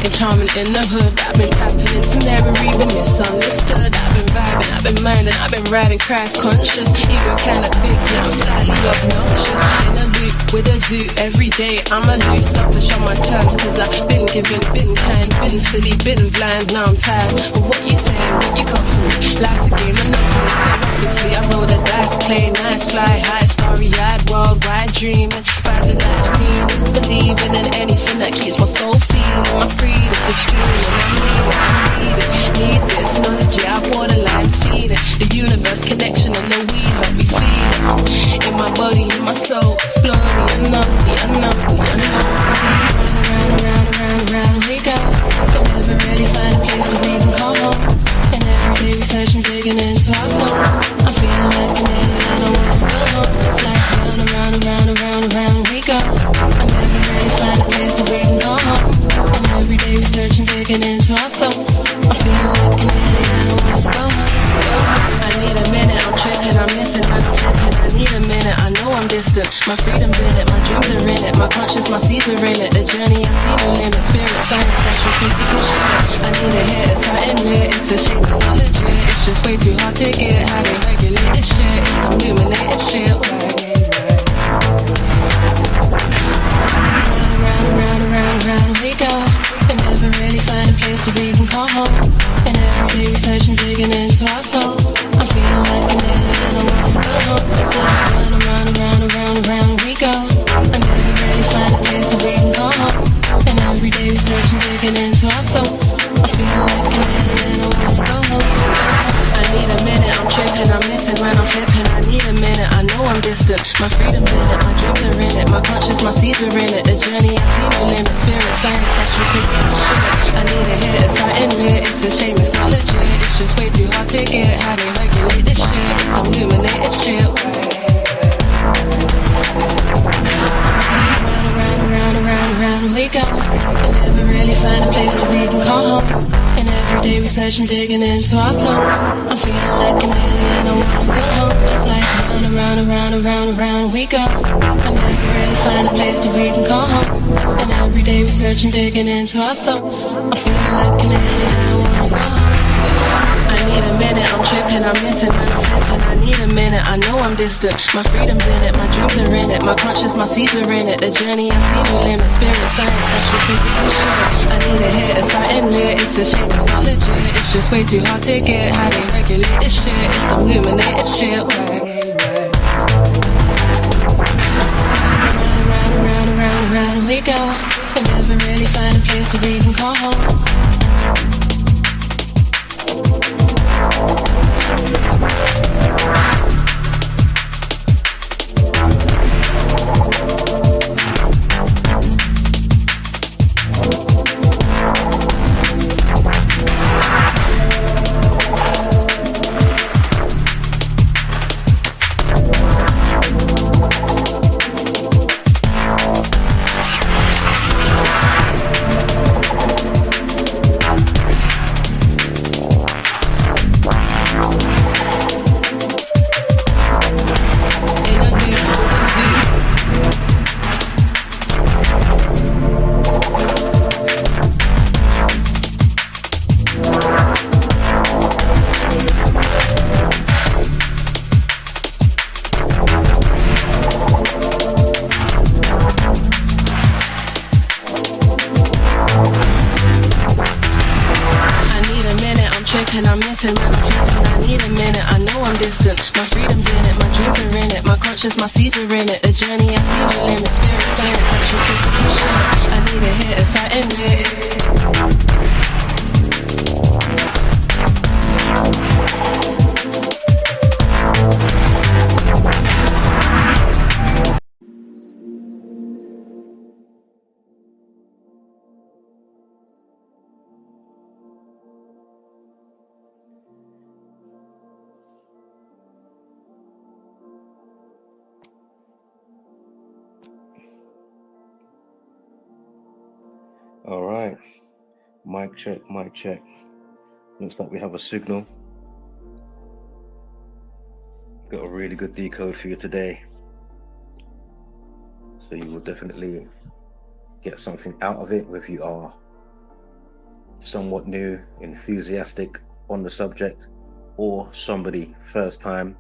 and charming in the hood. I've been tapping into memory, been misunderstood. I've been vibing, I've been minding, I've been riding crash conscious. Ego kinda big, yeah, I'm slightly obnoxious. In a loop with a zoo, every day I'm a loose, selfish on my terms. Cause I've been given, been kind, been silly, been blind. Now I'm tired of what you say, what you got for me. Life's a game of numbers, so obviously I roll the dice, play nice, fly high, starry-eyed, worldwide dreaming. Find the life meaning, believing in anything that keeps my soul feeling. My freedom's extreme, and I need this knowledge, yeah, I borderline feeding. The universe connection and the weed let me feed it. In my body, in my soul, explore the unknown, the unknown, the unknown. Round we go, but never really find a place that we can call home. And every day researching, digging into our souls. I'm feeling like an alien, I don't wanna go home. It's like round we go. I never really find a place that we can call home. And every day researching, digging into our souls. I'm feeling like an alien, I don't wanna go home. I need a minute, I'm tripping, I'm missing, I'm flipping. I need a minute, I know I'm distant. My freedom's in it, my dreams are in it. My conscience, my seeds are in it. The journey, I see no limit. Spirit, science, actual physical shit. I need a hit, it's something lit. It's a shame, it's not legit. It's just way too hard to get. How they regulate this shit. It's illuminated shit. Round we go. And never really find a place that we can call home. And every day researching, digging into our souls. I'm feeling like an alien, I don't wanna go home. It's like round we go. I never really find a place that we can call home. And every day researching, digging into our souls. I'm feeling like an alien, I wanna go home. I need a minute, I'm tripping, I'm missing when I'm flipping. I need a minute, I know I'm distant. My freedom's in it, my dreams are in it. My conscience, my seeds are in it. The journey, I see no limit. Spirit, science, actual physical shit. I need a hit, it's something lit. It's a shame, it's not legit. It's just way too hard to get. How they regulate this shit. It's illuminated shit. Round we go. And never really find a place that we can call home. And every day researching, digging into our souls. I'm feeling like an alien, I wanna go home. It's like round we go. I never really find a place that we can call home. And every day researching, digging into our souls. I'm feeling like an alien, I wanna go home. I need a minute, I'm tripping, I'm missing, when I'm flipping. I need a minute, I know I'm distant. My freedom's in it, my dreams are in it. My conscience, my seeds are in it. The journey, I see no limit. Spirit, science, actual physical shit. I need a hit, it's something lit. It's a shame, it's not legit. It's just way too hard to get. How they regulate this shit. It's illuminated shit. Round we go. And never really find a place that we can call home. My seeds are in it, the journey, I see no limit. Spirit, science, actual physical shit. I need a hit, it's something lit. All right, mic check, mic check. Looks like we have a signal. Got a really good decode for you today. So you will definitely get something out of it, whether you are somewhat new, enthusiastic on the subject, or somebody first time.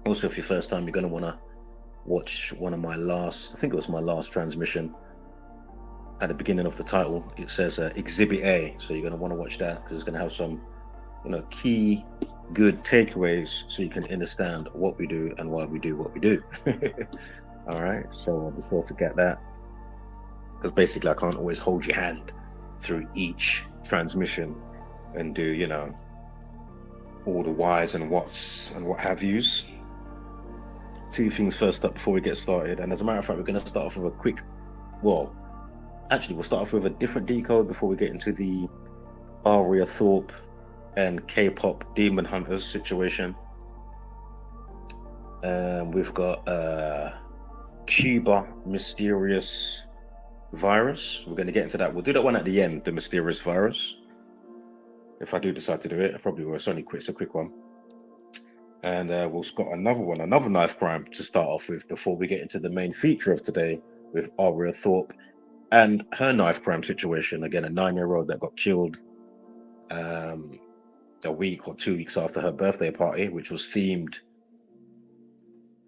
Also, if you're first time, you're going to want to watch one of my last, I think it was my last transmission. At the beginning of the title, it says Exhibit A, so you're going to want to watch that because it's going to have some, key good takeaways so you can understand what we do and why we do what we do. All right, so I'll be sure to get that, because basically I can't always hold your hand through each transmission and do, all the whys and whats and what have yous. Two things first up before we get started, and as a matter of fact, we're going to start off with a quick, we'll start off with a different decode before we get into the Aria Thorpe and K-pop Demon Hunters situation. We've got Cuba Mysterious Virus. We're going to get into that. We'll do that one at the end, the Mysterious Virus. If I do decide to do it, I probably will. It's only quick, it's a quick one. And we've got another one, another knife crime to start off with before we get into the main feature of today with Aria Thorpe and her knife crime situation. Again, a 9-year-old that got killed a week or 2 weeks after her birthday party, which was themed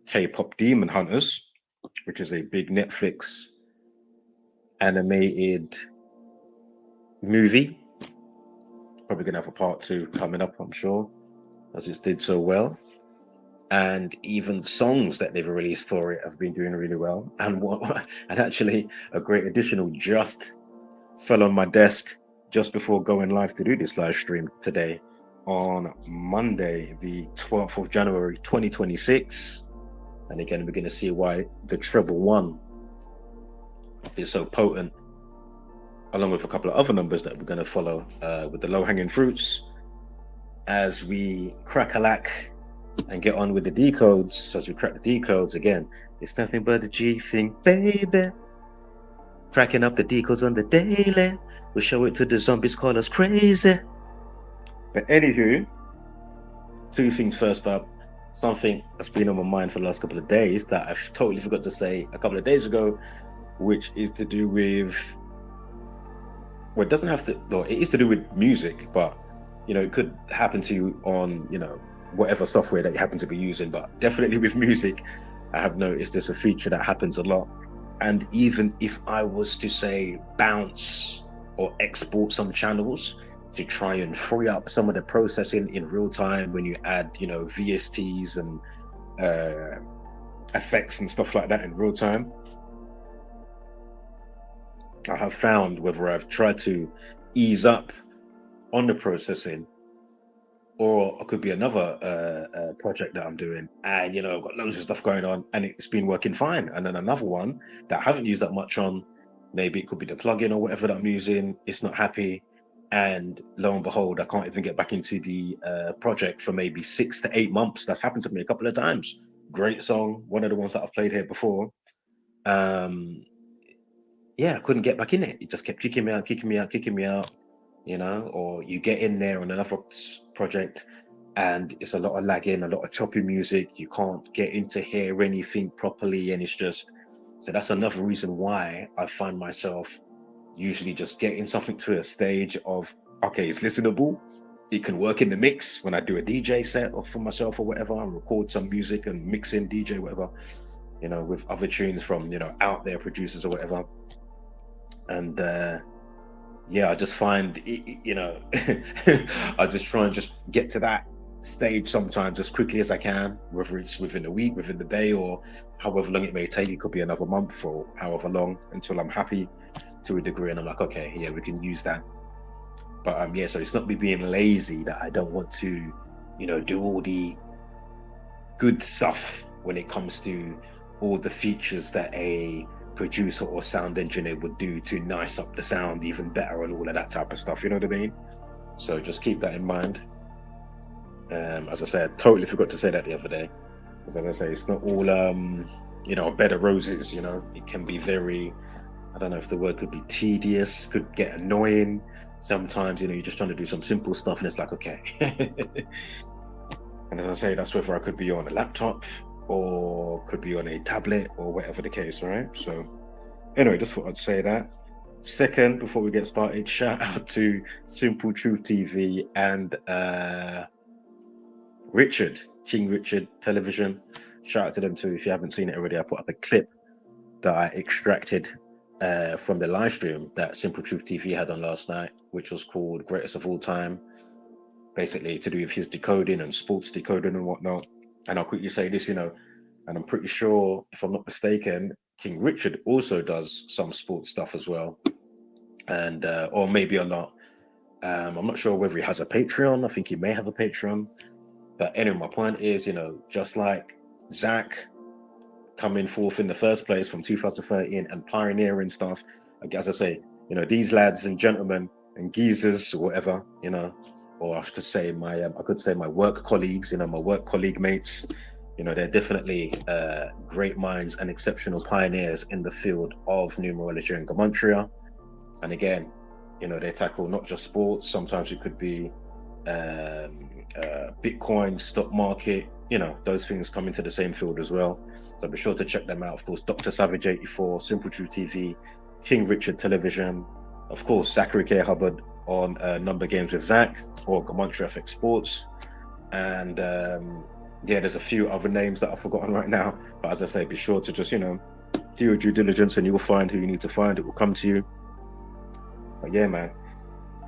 K-pop Demon Hunters, which is a big Netflix animated movie. Probably gonna have a part 2 coming up, I'm sure, as it did so well. And even songs that they've released for it have been doing really well. And actually a great additional just fell on my desk just before going live to do this live stream today on Monday, the 12th of January, 2026. And again, we're going to see why the treble 1 is so potent, along with a couple of other numbers that we're going to follow with the low-hanging fruits as we crack-a-lack and get on with the decodes. As we crack the decodes, again, it's nothing but the G thing, baby. Cracking up the decodes on the daily. We'll show it to the zombies, call us crazy. But anywho, two things first up. Something that's been on my mind for the last couple of days that I totally forgot to say a couple of days ago, which is to do with, well, it doesn't have to, no, it is to do with music, but, it could happen to you on, whatever software that you happen to be using, but definitely with music, I have noticed there's a feature that happens a lot. And even if I was to say bounce or export some channels to try and free up some of the processing in real time when you add, VSTs and effects and stuff like that in real time, I have found whether I've tried to ease up on the processing, or it could be another project that I'm doing, and I've got loads of stuff going on and it's been working fine. And then another one that I haven't used that much on, maybe it could be the plugin or whatever that I'm using, it's not happy, and lo and behold, I can't even get back into the project for maybe 6 to 8 months. That's happened to me a couple of times. Great song, one of the ones that I've played here before. Yeah, I couldn't get back in it. It just kept kicking me out, or you get in there on another project and it's a lot of lagging, a lot of choppy music. You can't get in to hear anything properly, and it's just, so that's another reason why I find myself usually just getting something to a stage of, okay, it's listenable, it can work in the mix when I do a DJ set or for myself or whatever, and record some music and mix in DJ, whatever, with other tunes from, out there producers or whatever. And yeah, I just find, I just try and just get to that stage sometimes as quickly as I can, whether it's within a week, within the day, or however long it may take. It could be another month or however long, until I'm happy to a degree and I'm like, okay, yeah, we can use that. But yeah, so it's not me being lazy that I don't want to, do all the good stuff when it comes to all the features that a producer or sound engineer would do to nice up the sound even better and all of that type of stuff, you know what I mean? So just keep that in mind. As I said, I totally forgot to say that the other day, because as I say, it's not all a bed of roses. It can be very, I don't know if the word could be tedious, could get annoying sometimes. You're just trying to do some simple stuff and it's like, okay. And as I say, that's whether I could be on a laptop or could be on a tablet or whatever the case, right? So anyway, just thought I'd say that. Second, before we get started, shout out to Simple Truth TV and King Richard Television. Shout out to them too. If you haven't seen it already, I put up a clip that I extracted from the live stream that Simple Truth TV had on last night, which was called Greatest of All Time, basically to do with his decoding and sports decoding and whatnot. And I'll quickly say this, and I'm pretty sure, if I'm not mistaken, King Richard also does some sports stuff as well, and or maybe a lot. I'm not sure whether he has a Patreon. I think he may have a Patreon. But anyway, my point is, just like Zach coming forth in the first place from 2013 and pioneering stuff, as I say, these lads and gentlemen and geezers or whatever, or I could say my work colleagues, my work colleague mates, they're definitely great minds and exceptional pioneers in the field of numerology and gematria. And again, they tackle not just sports. Sometimes it could be Bitcoin, stock market, those things come into the same field as well. So be sure to check them out. Of course, Dr. Savage 84, Simple Truth TV, King Richard Television, of course, Zachary K. Hubbard on Number Games with Zach, or GematriaEffect Sports. And there's a few other names that I've forgotten right now. But as I say, be sure to just, do your due diligence and you will find who you need to find. It will come to you. But yeah, man,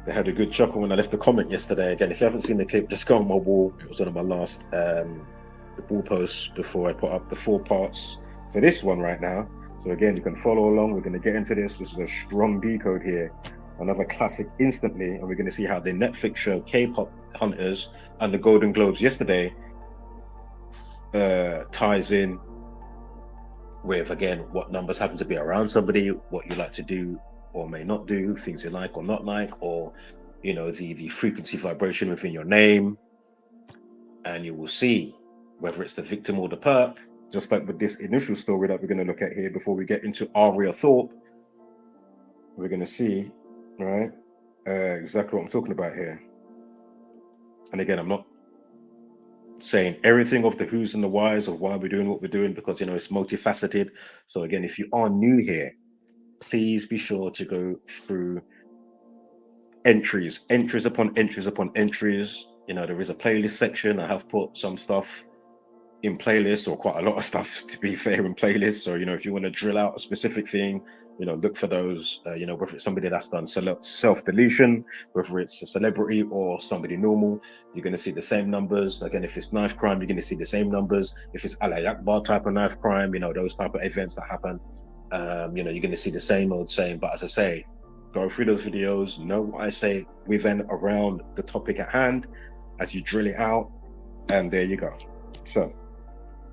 they had a good chuckle when I left the comment yesterday. Again, if you haven't seen the clip, just go on my wall. It was one of my last the wall posts before I put up the 4 parts for this one right now. So again, you can follow along. We're going to get into this. This is a strong decode here. Another classic instantly. And we're going to see how the Netflix show K-Pop Hunters and the Golden Globes yesterday ties in with, again, what numbers happen to be around somebody, what you like to do or may not do, things you like or not like, or the frequency vibration within your name. And you will see whether it's the victim or the perp, just like with this initial story that we're going to look at here before we get into Aria Thorpe. We're going to see, right, exactly what I'm talking about here. And again, I'm not saying everything of the who's and the whys of why we're doing what we're doing, because it's multifaceted. So again, if you are new here, please be sure to go through entries upon entries upon entries. There is a playlist section. I have put some stuff in playlists, or quite a lot of stuff to be fair, in playlists. So if you want to drill out a specific thing, look for those. Whether it's somebody that's done self-deletion, whether it's a celebrity or somebody normal, you're going to see the same numbers. Again, if it's knife crime, you're going to see the same numbers. If it's Alay Akbar type of knife crime, those type of events that happen, you're going to see the same old same. But as I say, go through those videos, know what I say within around the topic at hand as you drill it out, and there you go. So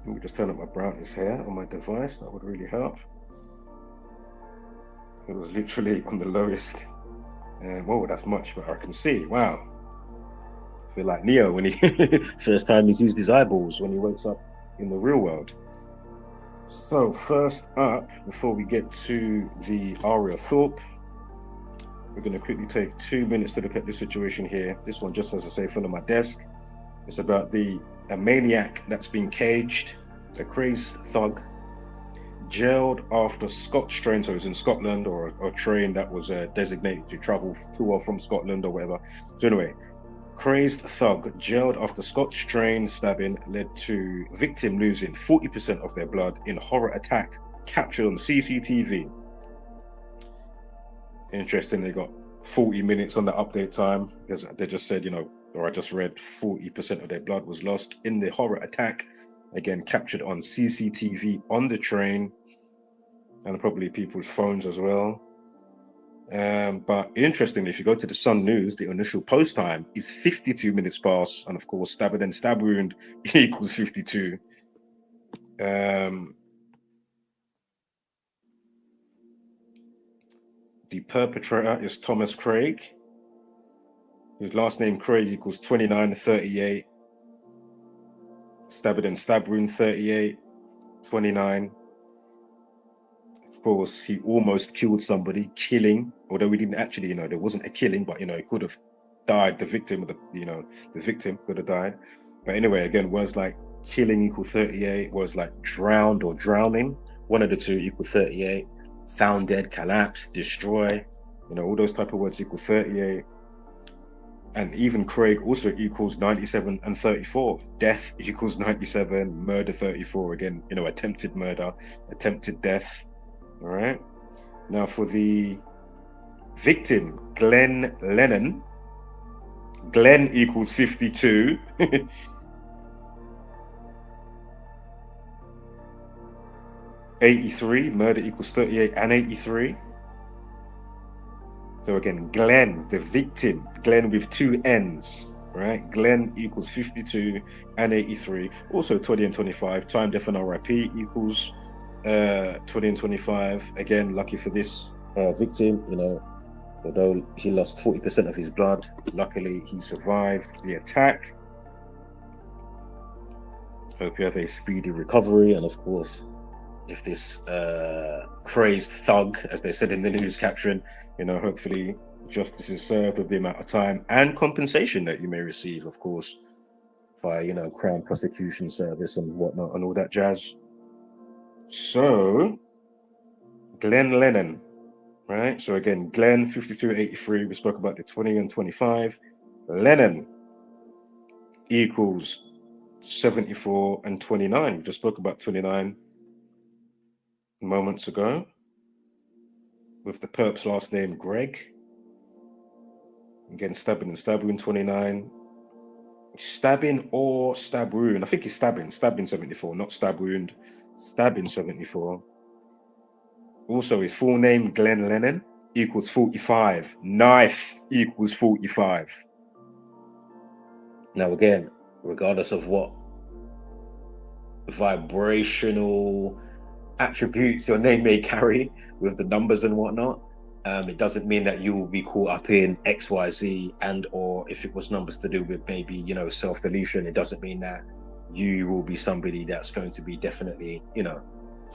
let me just turn up my brightness here on my device. That would really help. It was literally on the lowest. And whoa, that's much better. I can see. Wow. I feel like Neo when he first time he's used his eyeballs when he wakes up in the real world. So first up, before we get to the Aria Thorpe, we're going to quickly take 2 minutes to look at this situation here. This one, just as I say, fell on my desk. It's about a maniac that's been caged, a crazed thug, jailed after Scotch train, so it was in Scotland, or a train that was designated to travel to or from Scotland or whatever. So anyway, crazed thug jailed after Scotch train stabbing led to victim losing 40% of their blood in horror attack captured on CCTV. Interesting, they got 40 minutes on the update time, because they just said, or I just read 40% of their blood was lost in the horror attack, again captured on CCTV on the train, and probably people's phones as well. But interestingly, if you go to the Sun News, the initial post time is 52 minutes past, and of course stab and stab wound equals 52. The perpetrator is Thomas Craig, whose last name Craig equals 2938. Stab and stab wound 38, 29. Of course, he almost killed somebody, killing, although we didn't actually, there wasn't a killing, but, it could have died. The victim, the victim could have died. But anyway, again, words like killing equal 38, words like drowned or drowning, one of the two equal 38. Found dead, collapse, destroy, You know, all those type of words equal 38. And even Craig also equals 97 and 34. Death equals 97, murder 34. Again, you know, attempted murder, attempted death. All right. Now for the victim, Glenn Lennon. Glenn equals 52. 83, murder equals 38 and 83. So again, Glenn, the victim, Glenn with two N's, right? Glenn equals 52 and 83. Also 20 and 25. Time, death, and RIP equals 20 and 25. Again, lucky for this victim, you know, although he lost 40% of his blood, luckily he survived the attack. Hope you have a speedy recovery, and of course, if this crazed thug, as they said in the news caption, you know, hopefully justice is served with the amount of time and compensation that you may receive, of course, via, you know, Crown Prosecution Service and whatnot and all that jazz. So, Glenn Lennon, right? So again, Glenn 5283. We spoke about the 20 and 25. Lennon equals 74 and 29. We just spoke about 29 moments ago with the perp's last name Greg. Again, stabbing and stab wound 29. Stabbing or stab wound. I think it's stabbing 74, not stab wound. Stabbing 74. Also, his full name Glenn Lennon equals 45. Knife equals 45. Now again, regardless of what vibrational attributes your name may carry with the numbers and whatnot, it doesn't mean that you will be caught up in XYZ, and or if it was numbers to do with maybe, you know, self-deletion, it doesn't mean that you will be somebody that's going to be definitely, you know,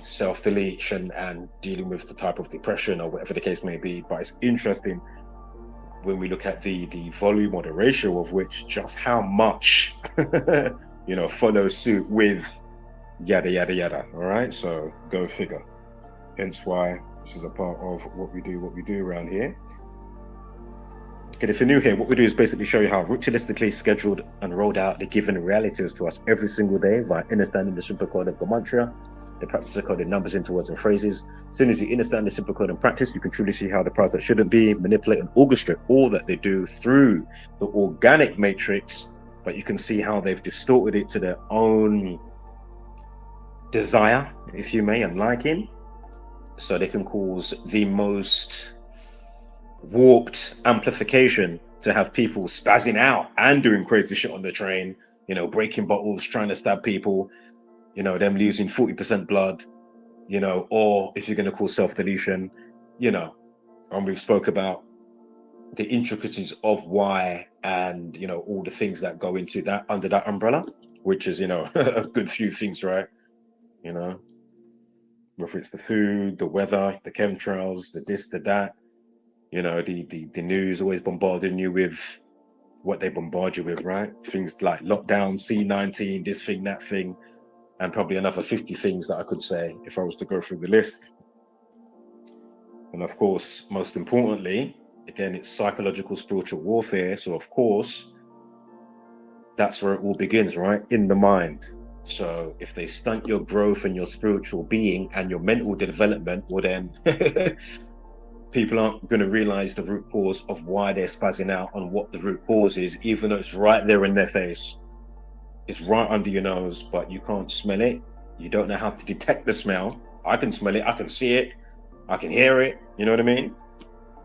self-deletion and dealing with the type of depression or whatever the case may be. But it's interesting when we look at the volume or the ratio of which just how much you know follows suit with yada yada yada. All right, so go figure. Hence why this is a part of what we do around here. Okay, if you're new here, what we do is basically show you how ritualistically scheduled and rolled out the given realities to us every single day via understanding the simple code of Gematria, the practice of coding numbers into words and phrases. As soon as you understand the simple code and practice, you can truly see how the powers that shouldn't be manipulate and orchestrate all that they do through the organic matrix, but you can see how they've distorted it to their own desire, if you may, and liking, so they can cause the most warped amplification to have people spazzing out and doing crazy shit on the train, you know, breaking bottles, trying to stab people, you know, them losing 40% blood, you know, or if you're going to call self-deletion, you know, and we've spoke about the intricacies of why and, you know, all the things that go into that under that umbrella, which is, you know, a good few things, right? You know, whether it's the food, the weather, the chemtrails, the this, the that, you know, the news always bombarding you with what they bombard you with, right? Things like lockdown, C19, this thing, that thing, and probably another 50 things that I could say if I was to go through the list. And of course, most importantly, again, it's psychological spiritual warfare. So of course, that's where it all begins, right? In the mind. So if they stunt your growth and your spiritual being and your mental development, well then people aren't going to realize the root cause of why they're spazzing out and what the root cause is, even though it's right there in their face. It's right under your nose, but you can't smell it. You don't know how to detect the smell. I can smell it, I can see it, I can hear it, you know what I mean?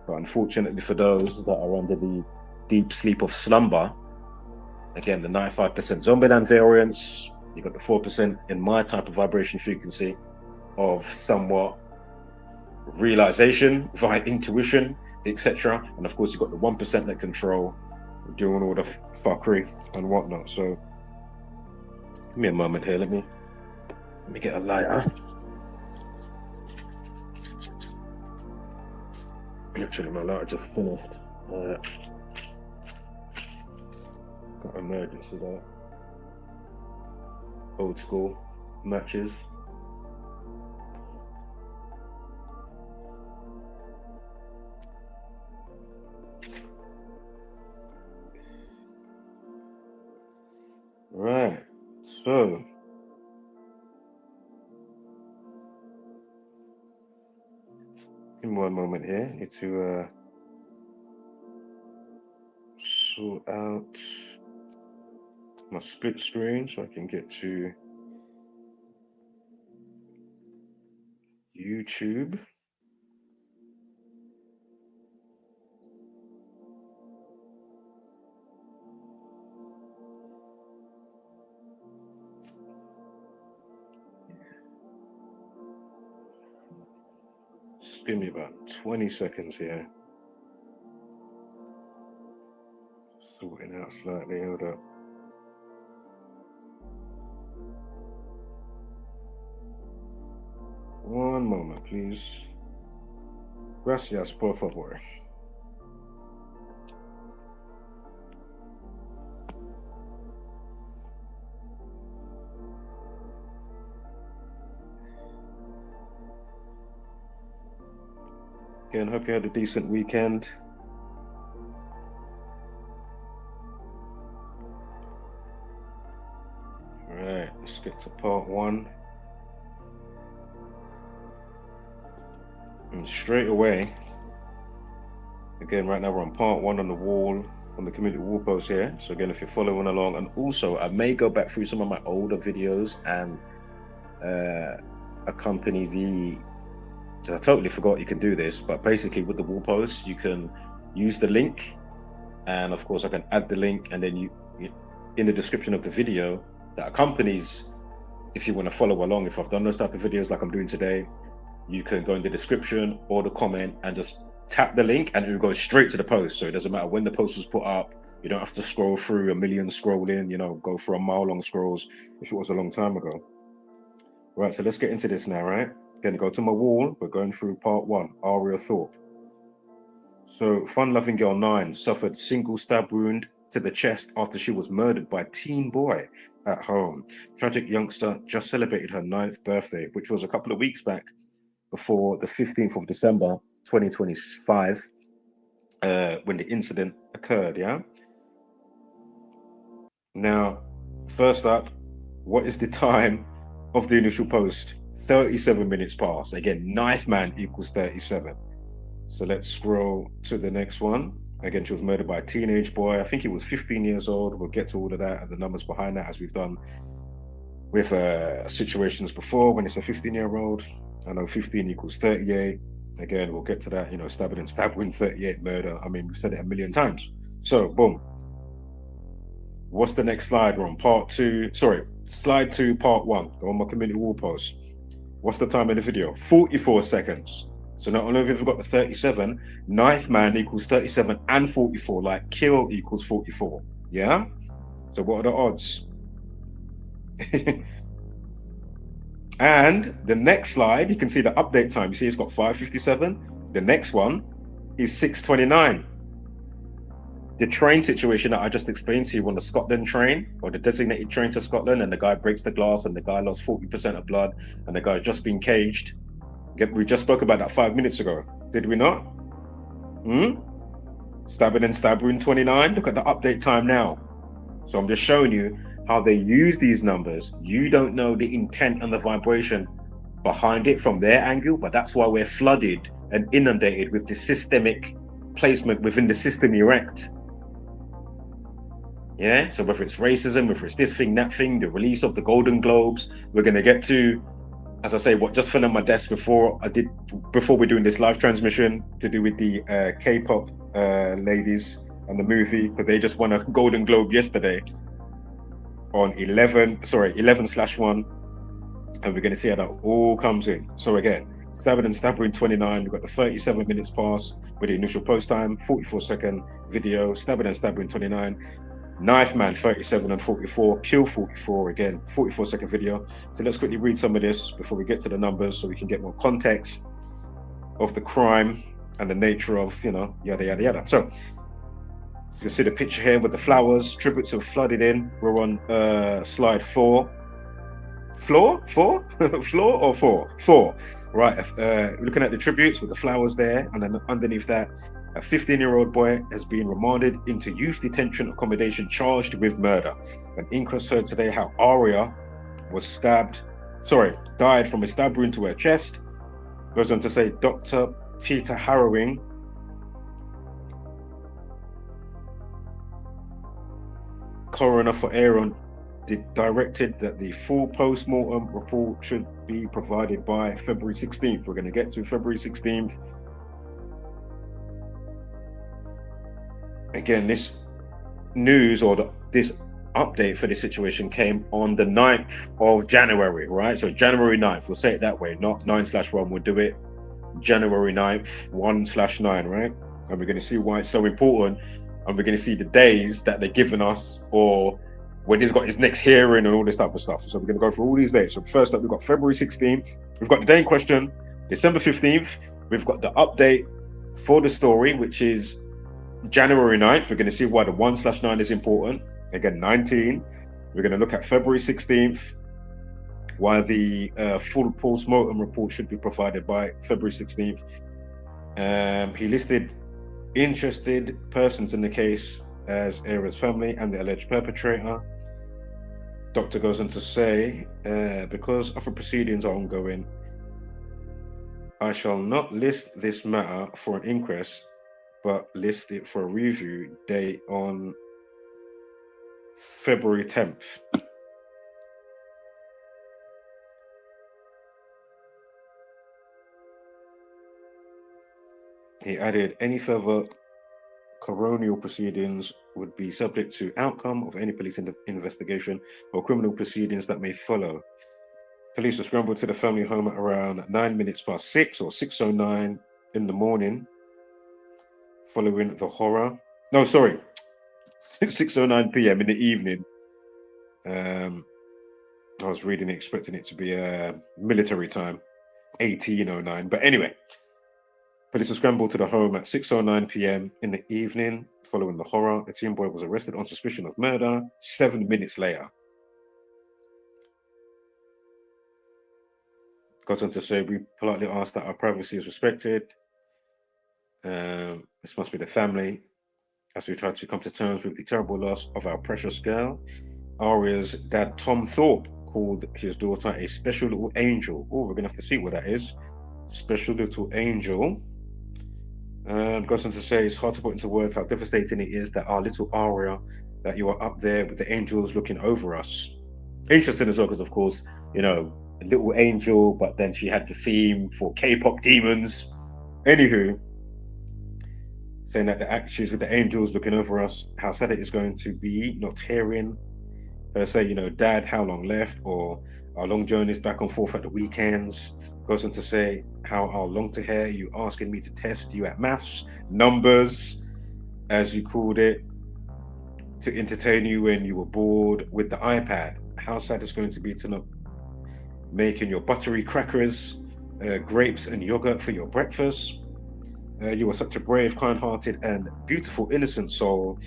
But unfortunately for those that are under the deep sleep of slumber, again, the 95% Zombieland variants, you got the 4% in my type of vibration frequency of somewhat realization via intuition, etc. And of course, you've got the 1% that control doing all the fuckery and whatnot. So give me a moment here. Let me get a lighter. Actually, my lighter just finished. Got emergency light. Old school matches. Right. So give me one moment here. I need to sort out my split screen so I can get to YouTube. Just give me about 20 seconds here. Sorting out slightly, hold up. One moment, please. Gracias, por favor. Again, hope you had a decent weekend. All right, let's get to part one. And straight away, again, right now we're on part one on the wall, on the community wall post here. So again, if you're following along, and also I may go back through some of my older videos and accompany the, I totally forgot you can do this, but basically with the wall post, you can use the link, and of course I can add the link, and then you in the description of the video that accompanies, if you want to follow along, if I've done those type of videos like I'm doing today, you can go in the description or the comment and just tap the link and it will go straight to the post. So it doesn't matter when the post was put up, you don't have to scroll through a million scrolling, you know, go for a mile-long scrolls if it was a long time ago. Right, so let's get into this now, right? Gonna go to my wall, we're going through part one, Aria Thorpe. So, fun-loving girl 9 suffered single stab wound to the chest after she was murdered by a teen boy at home. Tragic youngster just celebrated her 9th birthday, which was a couple of weeks back, before the 15th of December, 2025, when the incident occurred, yeah? Now, first up, what is the time of the initial post? 37 minutes past. Again, 9th man equals 37. So let's scroll to the next one. Again, she was murdered by a teenage boy. I think he was 15 years old. We'll get to all of that and the numbers behind that, as we've done with situations before when it's a 15-year-old. I know 15 equals 38. Again, we'll get to that, you know, stabbing and stab wound, 38 murder. I mean, we've said it a million times. So, boom. What's the next slide? We're on part two. Sorry, slide 2, part 1. Go on my community wall post. What's the time in the video? 44 seconds. So not only have we got the 37, 9th man equals 37 and 44, like kill equals 44. Yeah? So what are the odds? And the next slide, you can see the update time. You see it's got 5:57. The next one is 6:29. The train situation that I just explained to you on the Scotland train, or the designated train to Scotland, and the guy breaks the glass and the guy lost 40% of blood and the guy's just been caged. We just spoke about that 5 minutes ago, did we not? Stabbing and stab wound 29. Look at the update time now. So I'm just showing you how they use these numbers. You don't know the intent and the vibration behind it from their angle, but that's why we're flooded and inundated with the systemic placement within the system erect. Yeah, so whether it's racism, whether it's this thing, that thing, the release of the Golden Globes, we're going to get to, as I say, what just fell on my desk before we're doing this live transmission to do with the K-pop ladies and the movie, because they just won a Golden Globe yesterday on 11/1, and we're going to see how that all comes in. So again, stabbing and stab wound 29, we've got the 37 minutes past with the initial post time, 44-second video, stabbing and stab wound 29, 9th man 37 and 44, kill 44, again 44-second video. So let's quickly read some of this before we get to the numbers so we can get more context of the crime and the nature of, you know, yada yada yada. So you can see the picture here with the flowers. Tributes have flooded in. We're on slide 4. Floor? 4? Floor or 4? 4. Right. Looking at the tributes with the flowers there, and then underneath that, A 15-year-old boy has been remanded into youth detention accommodation charged with murder. An inquest heard today how Aria died from a stab wound to her chest. Goes on to say Dr. Peter Harrowing, coroner for Aight, directed that the full post-mortem report should be provided by February 16th. We're going to get to February 16th. Again, this news or this update for the situation came on the 9th of January, right? So January 9th, we'll say it that way, not 9/1, we'll do it January 9th, 1/9, right? And we're going to see why it's so important, and we're going to see the days that they're giving us, or when he's got his next hearing and all this type of stuff. So we're going to go through all these dates. So first up, we've got February 16th, we've got the day in question, December 15th, we've got the update for the story, which is January 9th. We're going to see why the 1/9 is important. Again, 19. We're going to look at February 16th, why the full post-mortem report should be provided by February 16th. He listed interested persons in the case as Aria's family and the alleged perpetrator. Doctor goes on to say, because other proceedings are ongoing, I shall not list this matter for an inquest, but list it for a review date on February 10th. He added, any further coronial proceedings would be subject to outcome of any police investigation or criminal proceedings that may follow. Police were scrambled to the family home at around 6:09 or 6:09 in the morning, following the horror. No, sorry, 6:09 p.m. in the evening. I was reading it, expecting it to be a military time, 1809. But anyway, police were scrambled to the home at 6:09 p.m. in the evening, following the horror. The teen boy was arrested on suspicion of murder 7 minutes later. Goes on to say, we politely ask that our privacy is respected. This must be the family, as we try to come to terms with the terrible loss of our precious girl. Aria's dad, Tom Thorpe, called his daughter a special little angel. Oh, we're going to have to see what that is. Special little angel. Goes on to say, it's hard to put into words how devastating it is that our little Aria, that you are up there with the angels looking over us. Interesting as well, because of course, you know, a little angel, but then she had the theme for K-pop demons. Anywho, saying that the actions with the angels looking over us, how sad it is going to be not hearing her say, you know, Dad, how long left? Or our long journeys back and forth at the weekends. Goes on to say how I'll long to hear you asking me to test you at maths, numbers, as you called it, to entertain you when you were bored with the iPad. How sad it's going to be to not making your buttery crackers, grapes and yogurt for your breakfast. You were such a brave, kind-hearted and beautiful, innocent soul.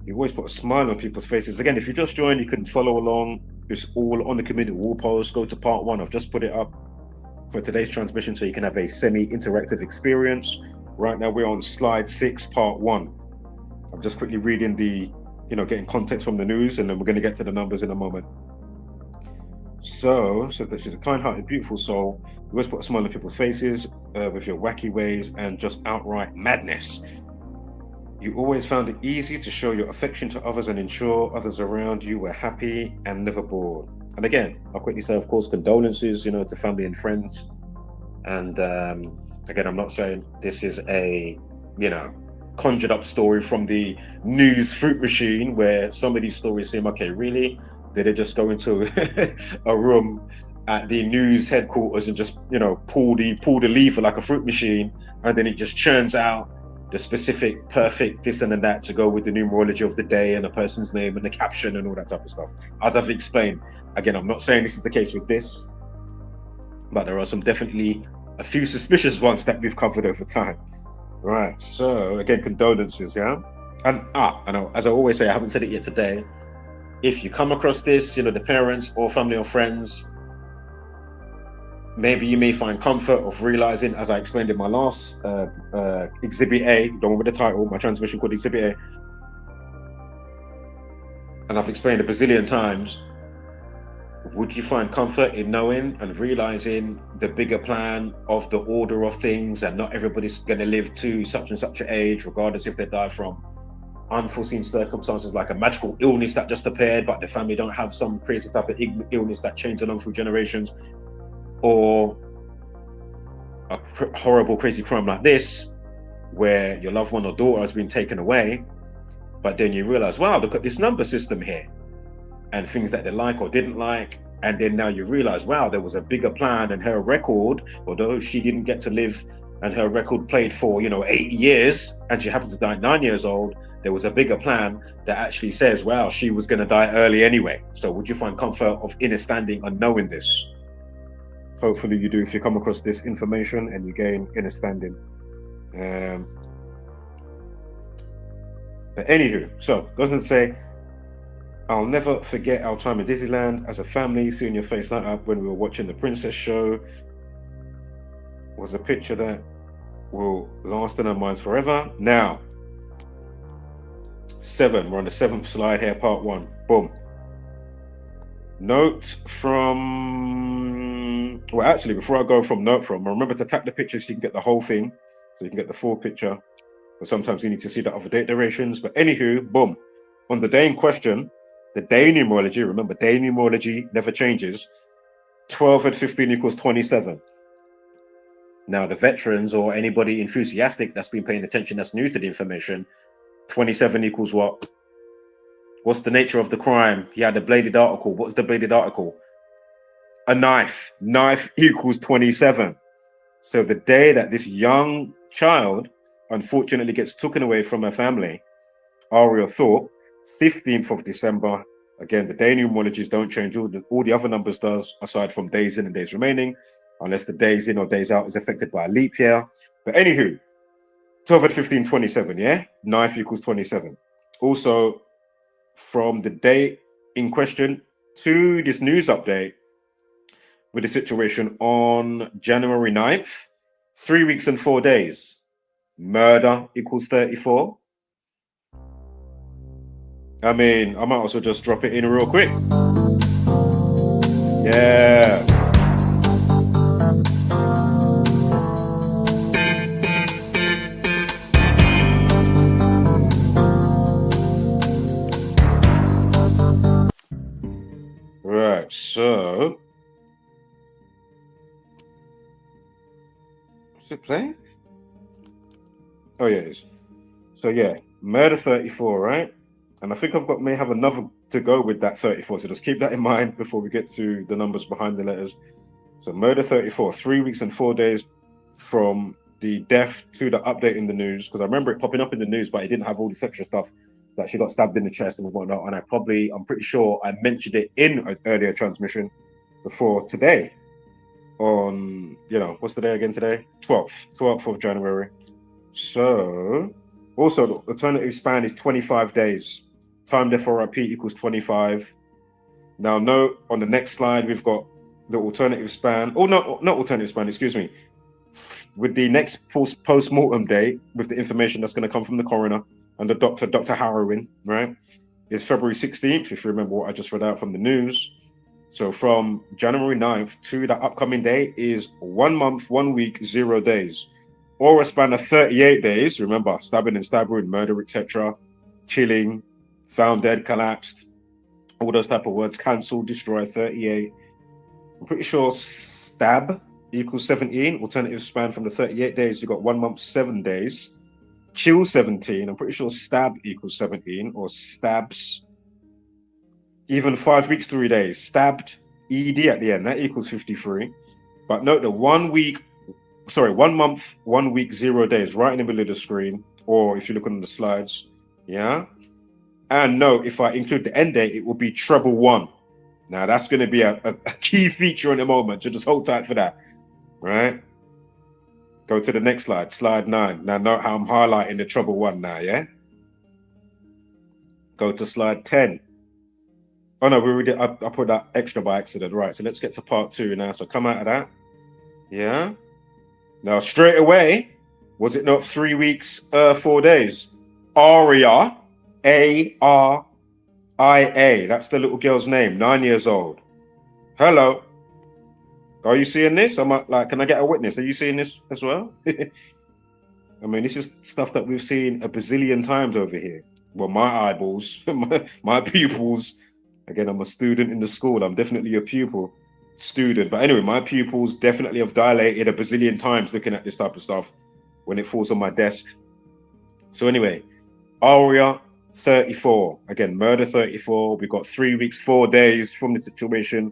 You always put a smile on people's faces. Again, if you just joined, you can follow along. It's all on the community wall post. Go to part 1. I've just put it up for today's transmission so you can have a semi-interactive experience. Right now we're on slide 6, part 1. I'm just quickly reading the, getting context from the news, and then we're going to get to the numbers in a moment. So that she's a kind-hearted, beautiful soul. You always put a smile on people's faces with your wacky ways and just outright madness. You always found it easy to show your affection to others and ensure others around you were happy and never bored. And again, I'll quickly say, of course, condolences, to family and friends. And again, I'm not saying this is a, conjured up story from the news fruit machine where some of these stories seem, okay, really? Did they just go into a room at the news headquarters and just, pull the lever like a fruit machine, and then it just churns out the specific, perfect this and that to go with the numerology of the day and the person's name and the caption and all that type of stuff. As I've explained, again, I'm not saying this is the case with this, but there are definitely a few suspicious ones that we've covered over time. Right, so again, condolences, yeah? And as I always say, I haven't said it yet today, if you come across this, the parents or family or friends, maybe you may find comfort of realizing, as I explained in my last Exhibit A, the one with the title, my transmission called Exhibit A, and I've explained a bazillion times, would you find comfort in knowing and realizing the bigger plan of the order of things, and not everybody's going to live to such and such an age, regardless if they die from unforeseen circumstances like a magical illness that just appeared, but the family don't have some crazy type of illness that changed along through generations, or a horrible, crazy crime like this, where your loved one or daughter has been taken away, but then you realize, wow, look at this number system here, and things that they like or didn't like, and then now you realize, wow, there was a bigger plan, and her record, although she didn't get to live, and her record played for 8 years, and she happened to die at 9 years old, there was a bigger plan that actually says, wow, she was going to die early anyway. So would you find comfort of understanding and knowing this? Hopefully you do, if you come across this information and you gain understanding. But anywho, so goes on to say, I'll never forget our time in Disneyland as a family, seeing your face light up when we were watching the Princess show was a picture that will last in our minds forever. Now, 7, we're on the 7th slide here, part 1. Boom. Note from, well, actually, before I go from note from, remember to tap the picture so you can get the whole thing, so you can get the full picture. But sometimes you need to see the other date durations. But anywho, boom. On the day in question, the day numerology, remember, day numerology never changes. 12 and 15 equals 27. Now, the veterans or anybody enthusiastic that's been paying attention, that's new to the information, 27 equals what? What's the nature of the crime? He had a bladed article. What's the bladed article? A knife. Knife equals 27. So the day that this young child unfortunately gets taken away from her family, Aria Thorpe, 15th of December. Again, the day numerologies don't change. All the other numbers does, aside from days in and days remaining, unless the days in or days out is affected by a leap year. But anywho, 12 and 15, 27, yeah? Knife equals 27. Also, from the date in question to this news update with the situation on January 9th, 3 weeks and 4 days. Murder equals 34. I mean, I might also just drop it in real quick. Yeah. Right, so is it playing? Oh yeah, it is. So yeah, murder 34, right? And I think may have another to go with that 34. So just keep that in mind before we get to the numbers behind the letters. So murder 34, 3 weeks and 4 days from the death to the update in the news. Because I remember it popping up in the news, but it didn't have all this extra stuff that she got stabbed in the chest and whatnot. And I'm pretty sure I mentioned it in an earlier transmission before today on, what's the day again today? 12th of January. So also the alternative span is 25 days. Time therefore repeat equals 25. Now note on the next slide, we've got the alternative span, not alternative span, excuse me, with the next post-mortem date with the information that's going to come from the coroner and the Dr. Harrowing, right? It's February 16th, if you remember what I just read out from the news. So from January 9th to the upcoming day is 1 month, 1 week, 0 days. Or a span of 38 days, remember, stabbing and stab-wound, murder, etc., chilling, found dead, collapsed, all those type of words, cancel, destroy, 38. I'm pretty sure stab equals 17. Alternative span from the 38 days, you got 1 month, 7 days. Chill 17. I'm pretty sure stab equals 17, or stabs. Even 5 weeks, 3 days. Stabbed, ED at the end, that equals 53. But note the 1 month, 1 week, 0 days, right in the middle of the screen, or if you look on the slides, yeah. And note, if I include the end date, it will be treble 1. Now that's going to be a key feature in the moment, so just hold tight for that, right? Go to the next slide, slide 9. Now note how I'm highlighting the treble 1 now, yeah? Go to slide 10. Oh no, I put that extra by accident, right? So let's get to part 2 now. So come out of that. Yeah. Now, straight away, was it not 3 weeks, 4 days? Aria, A-R-I-A. That's the little girl's name, 9 years old. Hello. Are you seeing this? I'm like, can I get a witness? Are you seeing this as well? I mean, this is stuff that we've seen a bazillion times over here. Well, my eyeballs, my pupils. Again, I'm a student in the school. I'm definitely a pupil. Student, but anyway, my pupils definitely have dilated a bazillion times looking at this type of stuff when it falls on my desk. So anyway, Aria 34, again, murder 34. We got 3 weeks, 4 days from the situation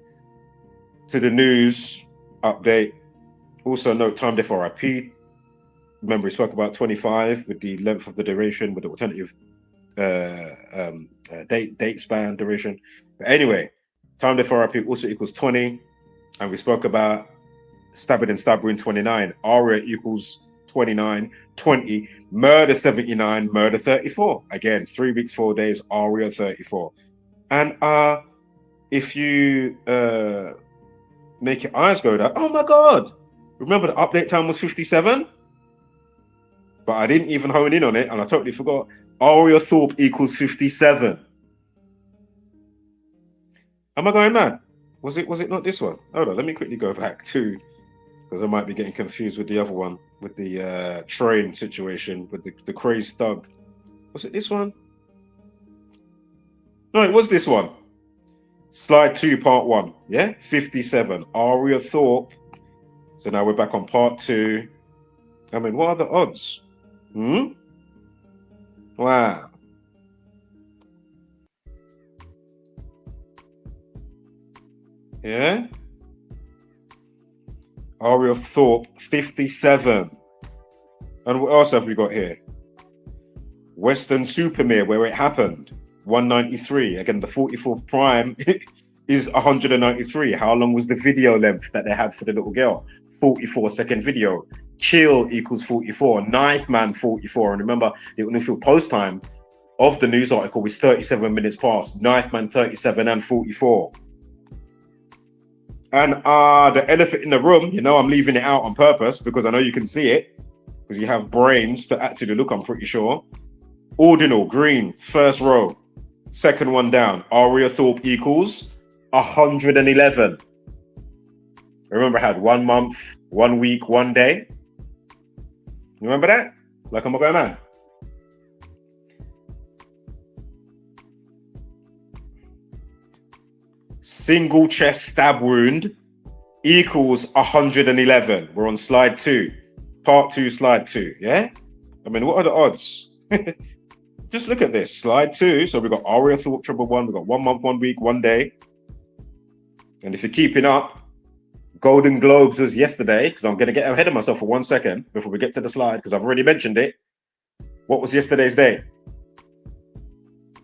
to the news update. Also note time death RIP. Remember, we spoke about 25 with the length of the duration with the alternative date span duration. But anyway, time death RIP also equals 20. And we spoke about stabbing and stab wound 29. Aria equals 29, 20, murder 79, murder 34. Again, 3 weeks, 4 days, Aria 34. And if you make your eyes go down, oh my God, remember the update time was 57? But I didn't even hone in on it and I totally forgot. Aria Thorpe equals 57. Am I going mad? Was it not this one? Hold on, let me quickly go back to, because I might be getting confused with the other one, with the train situation, with the crazed thug. Was it this one? No, it was this one. Slide 2, part 1. Yeah, 57. Aria Thorpe. So now we're back on part 2. I mean, what are the odds? Wow. Yeah. Aria Thorpe, 57. And what else have we got here? Western Supermere, where it happened, 193. Again, the 44th prime is 193. How long was the video length that they had for the little girl? 44-second video. Kill equals 44. Knife man 44. And remember, the initial post time of the news article was 37 minutes past. Knife man 37 and 44. And the elephant in the room, you know, I'm leaving it out on purpose because I know you can see it because you have brains to actually look, I'm pretty sure. Ordinal, green, first row, second one down. Aria Thorpe equals 111. Remember, I had 1 month, 1 week, 1 day. Remember that? Like I'm going man. Single chest stab wound equals 111. We're on slide 2, part 2, slide 2. Yeah, I mean, what are the odds? Just look at this, slide 2. So we've got Aria Thorpe triple 1. We've got 1 month, 1 week, 1 day. And if you're keeping up, Golden Globes was yesterday, because I'm going to get ahead of myself for 1 second before we get to the slide, because I've already mentioned it. What was yesterday's day?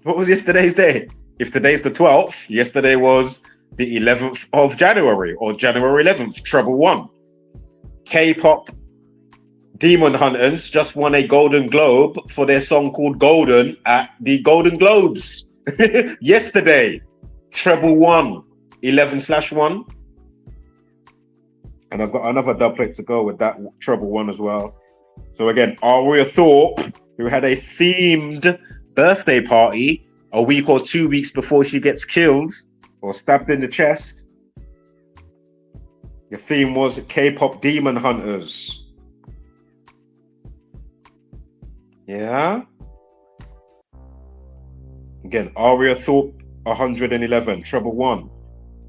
What was yesterday's day? If today's the 12th, yesterday was the 11th of January, or January 11th, treble 1. K-pop Demon Hunters just won a Golden Globe for their song called Golden at the Golden Globes. Yesterday, treble 1, 11/1. And I've got another doublet to go with that treble 1 as well. So again, Aria Thorpe, who had a themed birthday party a week or 2 weeks before she gets killed or stabbed in the chest. The theme was K-pop Demon Hunters. Yeah. Again, Aria Thorpe, 111, treble 1.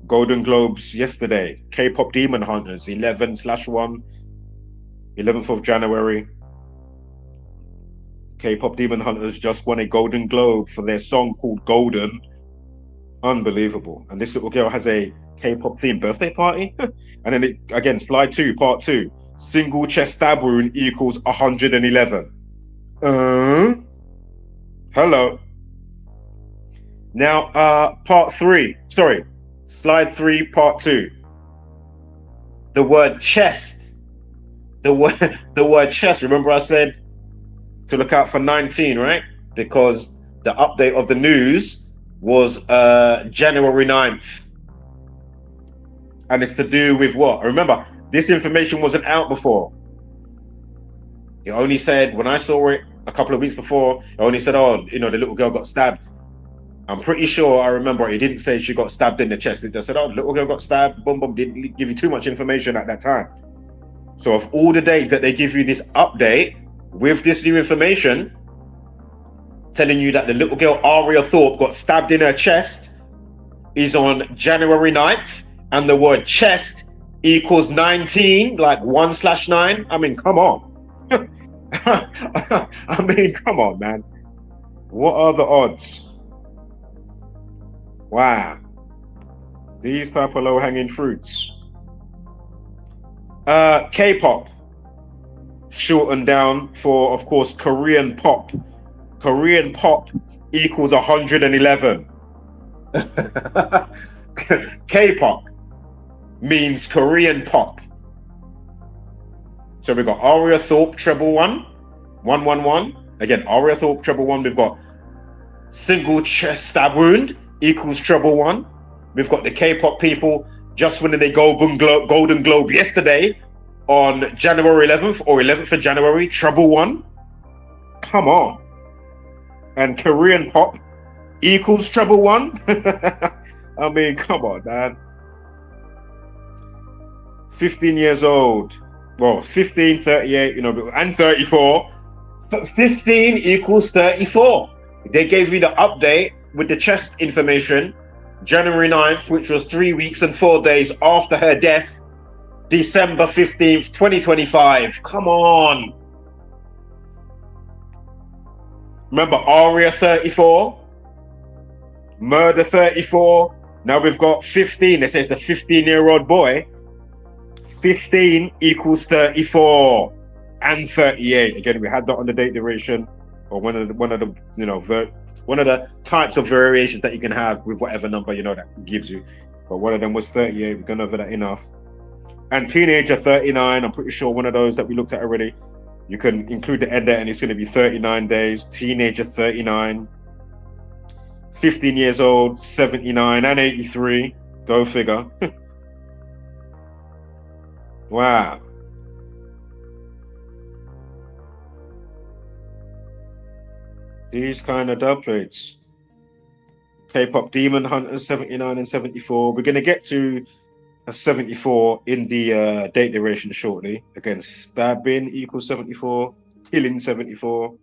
Golden Globes yesterday. K-pop Demon Hunters, 11/1, 11th of January. K-pop Demon Hunters just won a Golden Globe for their song called Golden. Unbelievable. And this little girl has a K-pop themed birthday party. And then it, again, slide 2, part 2. Single chest stab wound equals 111. Hello. Now, part 3. Sorry. Slide 3, part 2. The word chest. The word chest. Remember I said to look out for 19, right? Because the update of the news was January 9th. And it's to do with what? Remember, This information wasn't out before. It only said, when I saw it a couple of weeks before, it only said, oh, you know, the little girl got stabbed. I'm pretty sure I remember it didn't say she got stabbed in the chest. It just said, oh, the little girl got stabbed, boom, boom. Didn't give you too much information at that time. So of all the days that they give you this update with this new information, telling you that the little girl Aria Thorpe got stabbed in her chest is on January 9th, and the word chest equals 19, like 1/9. I mean, come on. I mean, come on, man. What are the odds? Wow. These type of low-hanging fruits. K-pop, shortened down for, of course, Korean pop. Korean pop equals 111. K-pop means Korean pop. So we've got Aria Thorpe treble 1, 111. Again, Aria Thorpe treble 1. We've got single chest stab wound equals treble 1. We've got the K-pop people just winning the Golden Globe yesterday on January 11th or 11th of January, treble 1. Come on. And Korean pop equals treble 1. I mean, come on, man. 15 years old. Well, 15, 38, you know, and 34. 15 equals 34. They gave you the update with the chest information, January 9th, which was 3 weeks and 4 days after her death, December 15th, 2025. Come on. Remember Aria 34, murder 34. Now we've got 15. It says the 15-year-old boy. 15 equals 34 and 38. Again, we had that on the date duration, or one of the you know, one of the types of variations that you can have with whatever number, you know, that gives you. But one of them was 38. We've gone over that enough. And teenager 39. I'm pretty sure one of those that we looked at already. You can include the end there, and it's going to be 39 days. Teenager 39. 15 years old 79 and 83. Go figure. Wow. These kind of dub plates. K-pop Demon Hunters 79 and 74. We're going to get to a 74 in the date duration shortly. Again, stabbing equals 74. Killing 74.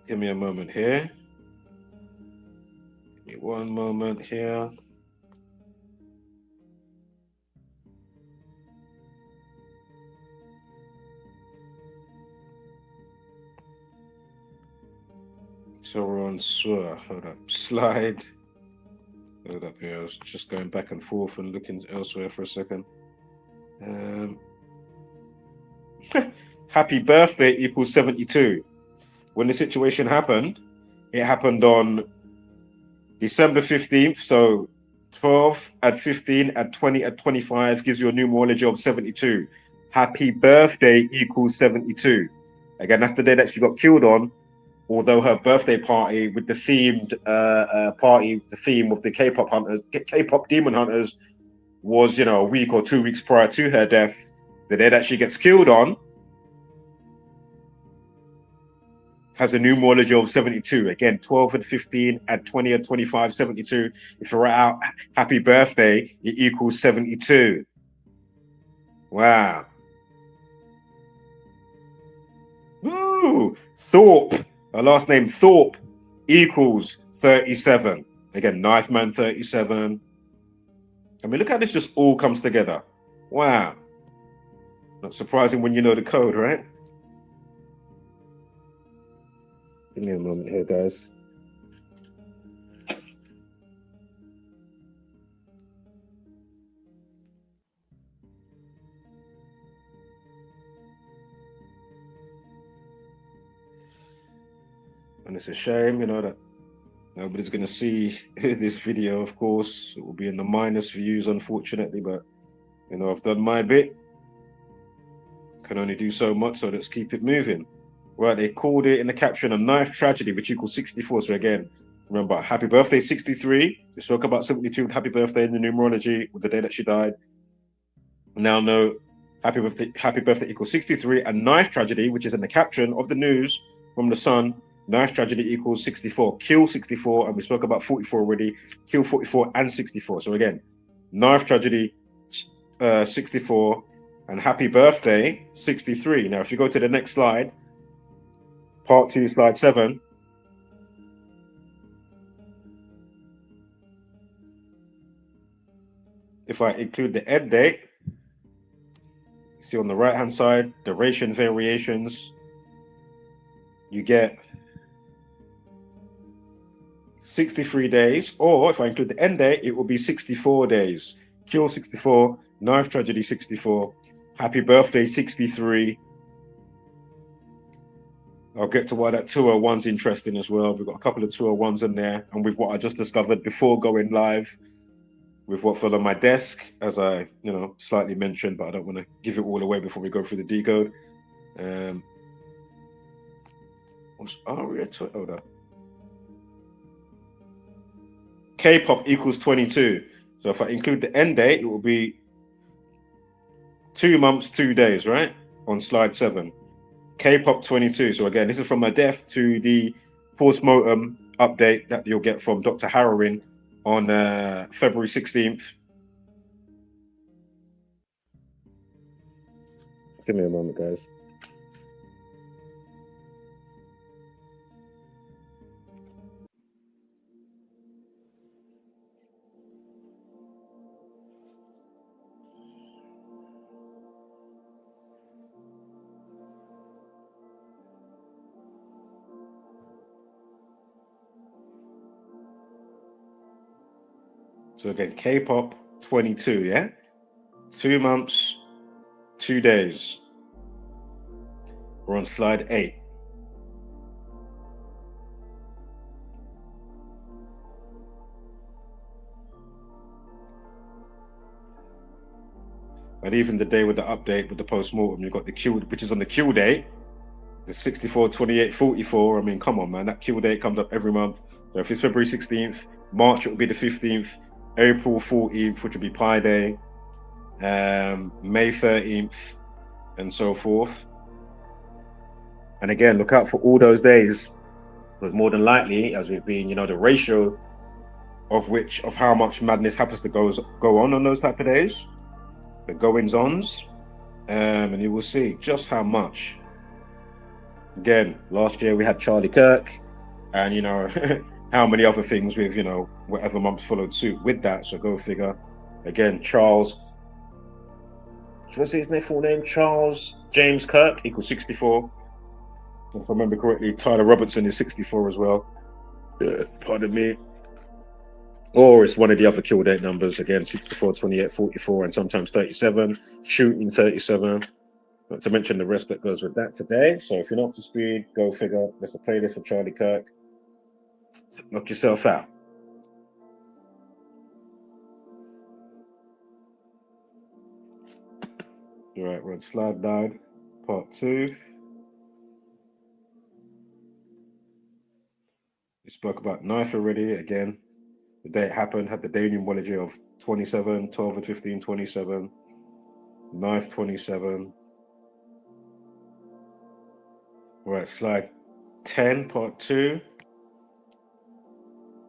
Give me a moment here. Give me one moment here. So we're on hold up, slide. Hold up here. I was just going back and forth and looking elsewhere for a second. Happy birthday equals 72. When the situation happened, it happened on December 15th. So 12 at 15 at 20 at 25 gives you a numerology of 72. Happy birthday equals 72. Again, that's the day that she got killed on. Although her birthday party with the themed the theme of the K-pop hunters, K-pop demon hunters, was, you know, a week or 2 weeks prior to her death. The day that she gets killed on has a numerology of 72. Again, 12 and 15 at 20 and 25, 72. If you write out happy birthday, it equals 72. Wow. Woo! Thorpe. Her last name Thorpe equals 37. Again, Knife Man 37. I mean, look how this just all comes together. Wow. Not surprising when you know the code, right? Give me a moment here, guys. And it's a shame, you know, that nobody's going to see this video, of course. It will be in the minus views, unfortunately, but, you know, I've done my bit. Can only do so much, so let's keep it moving. Right, they called it in the caption a knife tragedy, which equals 64. So again, remember, happy birthday 63. We spoke about 72 with happy birthday in the numerology with the day that she died. Now know happy birthday equals 63. A knife tragedy, which is in the caption of the news from the Sun, knife tragedy equals 64. Kill 64, and we spoke about 44 already. Kill 44 and 64. So again, knife tragedy 64 and happy birthday 63. Now, if you go to the next slide, part 2, slide 7. If I include the end date, see on the right hand side, duration variations, you get 63 days, or if I include the end date, it will be 64 days. Kill 64, knife tragedy 64, happy birthday 63. I'll get to why that 201's interesting as well. We've got a couple of 201's in there, and with what I just discovered before going live, with what fell on my desk, as I, slightly mentioned, but I don't want to give it all away before we go through the decode. What's Aria Thorpe? Hold up. K-pop equals 22. So if I include the end date, it will be 2 months, 2 days, right? On slide 7. K-pop 22. So again, this is from my death to the post-mortem update that you'll get from Dr. Harrowing on February 16th. Give me a moment, guys. So again, K-pop 22, yeah? 2 months, 2 days. We're on slide 8. And even the day with the update with the post-mortem, you've got the kill, which is on the kill date, the 64, 28, 44. I mean, come on, man. That kill date comes up every month. So if it's February 16th, March, it will be the 15th, April 14th, which will be Pi Day, May 13th, and so forth. And again, look out for all those days, because more than likely, as we've been, the ratio of how much madness happens to go on those type of days, the goings-ons, and you will see just how much. Again, last year we had Charlie Kirk, and how many other things with whatever months followed suit with that. So go figure. Again, Charles, what's his full name? Charles James Kirk equals 64. If I remember correctly, Tyler Robertson is 64 as well. Pardon me. Or it's one of the other kill date numbers, again, 64, 28, 44, and sometimes 37, shooting 37. Not to mention the rest that goes with that today. So if you're not up to speed, go figure. There's a playlist for Charlie Kirk. Knock yourself out. All right, we're on slide 9, part 2. We spoke about knife already. Again, the day it happened had the day numerology of 27, 12 and 15, 27, knife 27. All right, slide 10, part 2.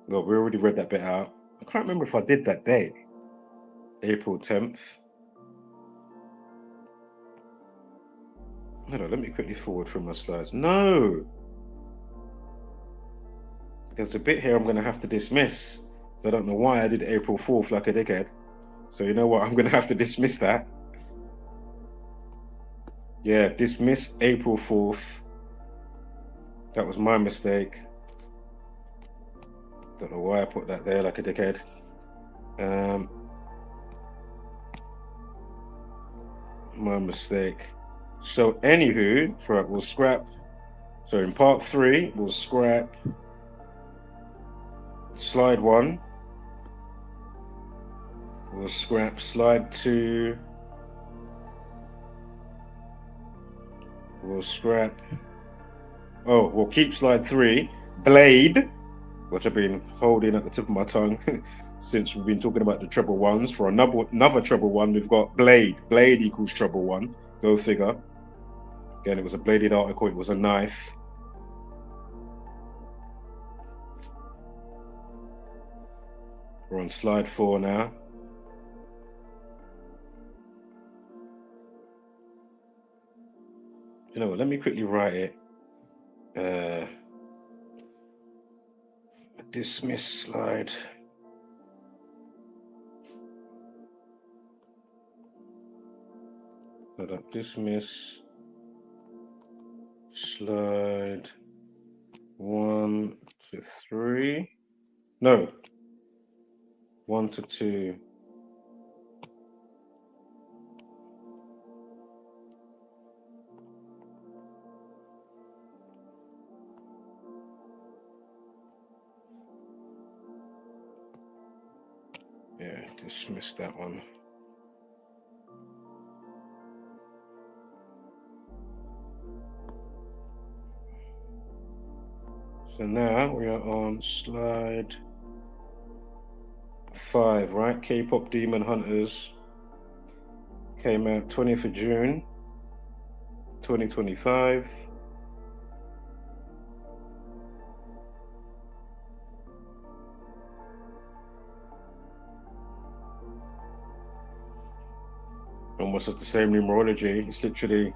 Well, we already read that bit out. I can't remember if I did that date. April 10th. Hold on, let me quickly forward through my slides. No! There's a bit here I'm going to have to dismiss. So I don't know why I did April 4th like a dickhead. So you know what? I'm going to have to dismiss that. Yeah, dismiss April 4th. That was my mistake. Don't know why I put that there like a dickhead. My mistake. So anywho, right, we'll scrap. So in part 3, we'll scrap slide 1. We'll scrap slide 2. We'll scrap Oh, well, keep slide 3. Blade, which I've been holding at the tip of my tongue since we've been talking about the treble ones. For another treble one, we've got Blade. Blade equals treble 1. Go figure. Again, it was a bladed article. It was a knife. We're on slide 4 now. You know what? Let me quickly write it. Dismiss slide. Hold up. Dismiss slide 1 to 3. No. 1 to 2. Yeah, dismiss that one. So now we are on slide 5, right? K-pop Demon Hunters came out 20th of June, 2025. Almost has the same numerology. It's literally,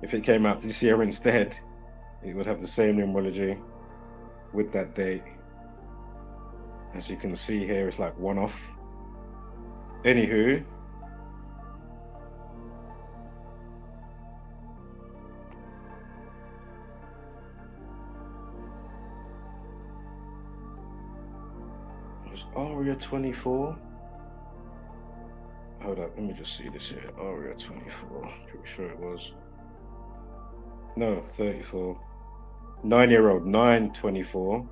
if it came out this year instead, it would have the same numerology with that date. As you can see here, it's like one off. Anywho, it was Aria 24. Hold up, let me just see this here. Aria 24. Pretty sure it was. No, 34. 9-year-old, 924.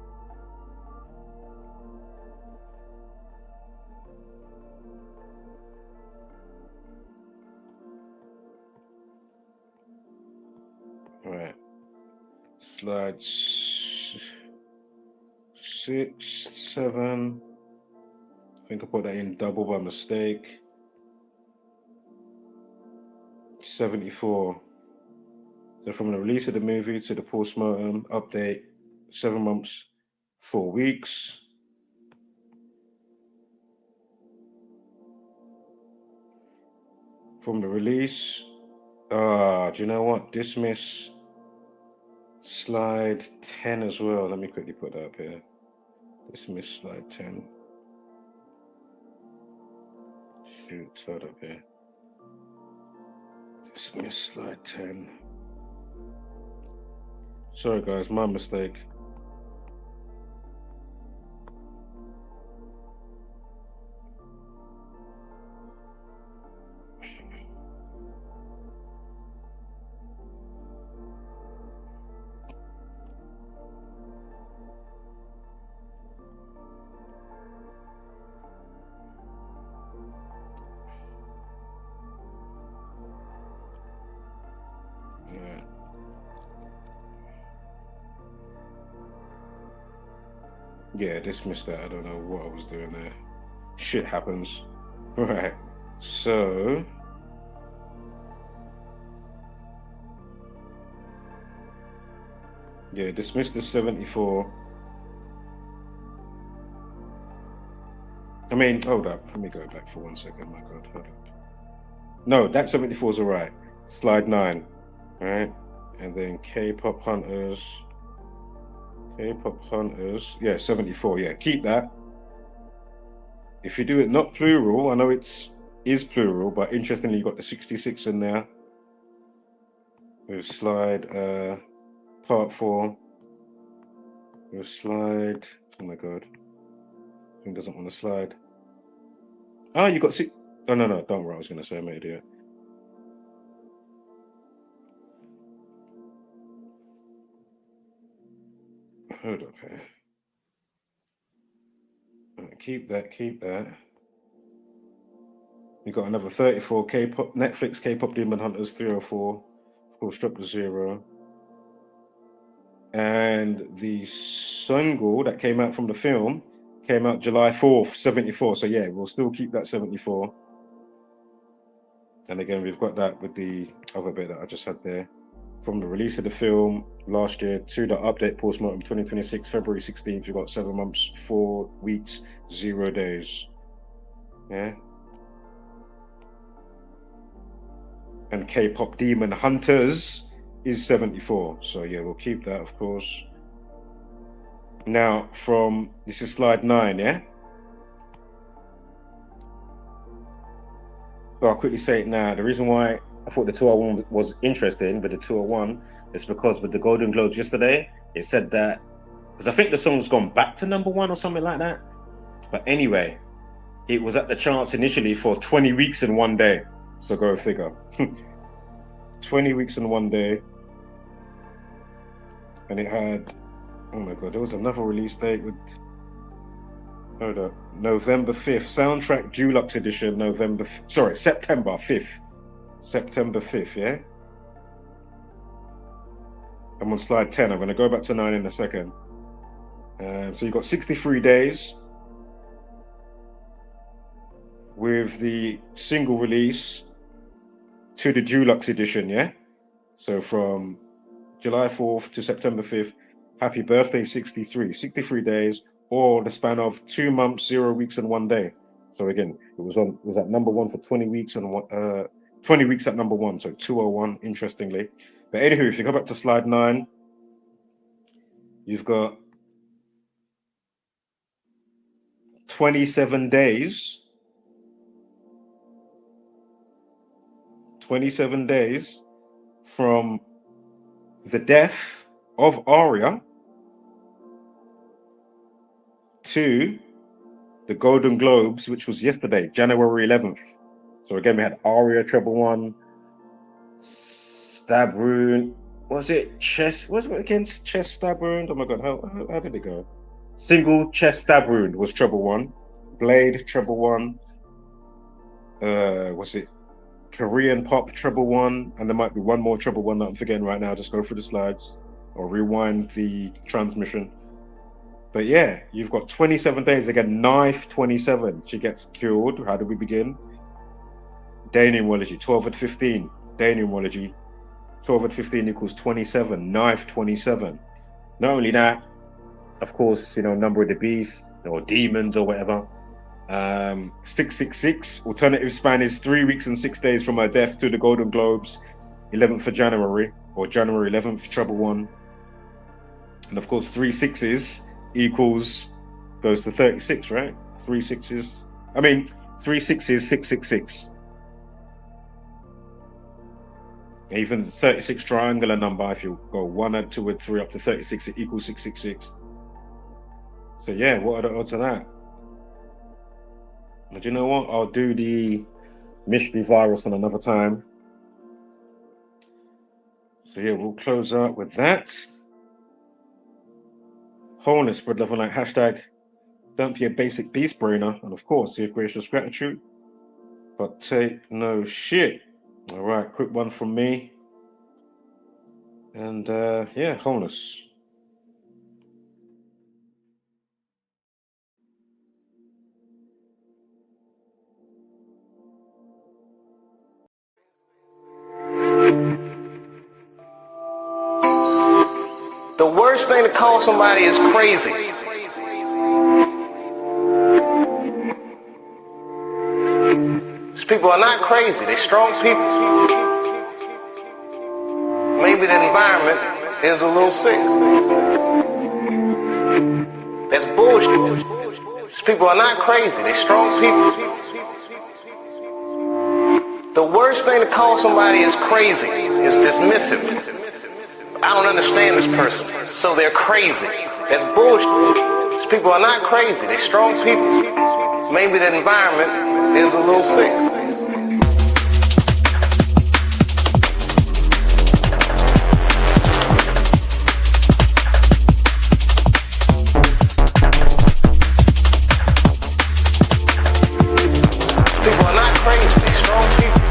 All right. Slide 6, 7. I think I put that in double by mistake. 74. So from the release of the movie to the postmortem update, 7 months, 4 weeks. From the release, do you know what? Dismiss slide 10 as well. Let me quickly put that up here. Dismiss slide 10. Shoot, hold up here. Dismiss slide 10. Sorry guys, my mistake. Yeah, dismiss that. I don't know what I was doing there. Shit happens. Right. So yeah, dismiss the 74. I mean, hold up. Let me go back for 1 second. My God, hold up. No, that 74 is all right. Slide 9. All right. And then K-pop Hunters. K-pop Hunters. Yeah, 74. Yeah, keep that. If you do it not plural, I know it's plural, but interestingly, you got the 66 in there. With slide part 4. With slide. Oh my God. Thing doesn't want to slide. Ah, you got 6. Oh no, don't worry. I was going to say I'm an idiot. Hold up here. Keep that. You got another 34 K-pop Netflix K-pop Demon Hunters 304. Of course, drop to 0. And the single that came out from the film came out July 4th, 74. So yeah, we'll still keep that 74. And again, we've got that with the other bit that I just had there. From the release of the film last year to the update postmortem 2026, February 16th, you've got 7 months, 4 weeks, 0 days. Yeah. And K-pop Demon Hunters is 74. So yeah, we'll keep that, of course. Now, this is slide 9, yeah? So I'll quickly say it now. The reason why I thought the 201 was interesting, but the 201 is because with the Golden Globes yesterday, it said that, because I think the song's gone back to #1 or something like that. But anyway, it was at the charts initially for 20 weeks and 1 day. So go figure. 20 weeks and 1 day. And it had, oh my God, there was another release date with, hold up, November 5th, soundtrack deluxe edition, September 5th. September 5th, yeah? I'm on slide 10. I'm going to go back to 9 in a second. So you've got 63 days with the single release to the deluxe edition, yeah? So from July 4th to September 5th, happy birthday 63. 63 days, or the span of 2 months, 0 weeks, and 1 day. So again, it was at #1 for 20 weeks and 20 weeks at #1, so 201, interestingly. But anywho, if you go back to slide 9, you've got 27 days. 27 days from the death of Aria to the Golden Globes, which was yesterday, January 11th. So again, we had Aria treble 1, stab wound. Was it chest? Was it against chest stab wound? Oh my God, how did it go? Single chest stab wound was treble 1. Blade treble 1. Was it Korean pop treble 1? And there might be one more treble 1 that I'm forgetting right now. Just go through the slides or rewind the transmission. But yeah, you've got 27 days. Again, knife 27. She gets killed. How do we begin? Day numerology 12 at 15. Day numerology 12 at 15 equals 27. Knife 27. Not only that, of course, number of the beast or demons or whatever. 666. Alternative span is 3 weeks and 6 days from her death to the Golden Globes, 11th of January, or January 11th, treble 1. And of course, 3 6s goes to 36, right? 3 6s. 3 6s, 666. Even 36 triangular number, if you go 1 add 2 add 3 up to 36, it equals 666. So yeah, what are the odds of that? But you know what? I'll do the mystery virus on another time. So yeah, we'll close out with that. Wholeness, spread love and light. Hashtag don't be a basic beast brainer. And of course, give gracious gratitude, but take no shit. All right, quick one from me. And yeah, wholeness. The worst thing to call somebody is crazy. These people are not crazy, they're strong people. Maybe the environment is a little sick. That's bullshit. These people are not crazy, they're strong people. The worst thing to call somebody is crazy, is dismissive. I don't understand this person, so they're crazy. That's bullshit. These people are not crazy, they're strong people. Maybe the environment is a little sick. People are not crazy, they're strong people.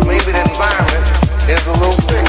Maybe the environment is a little sick.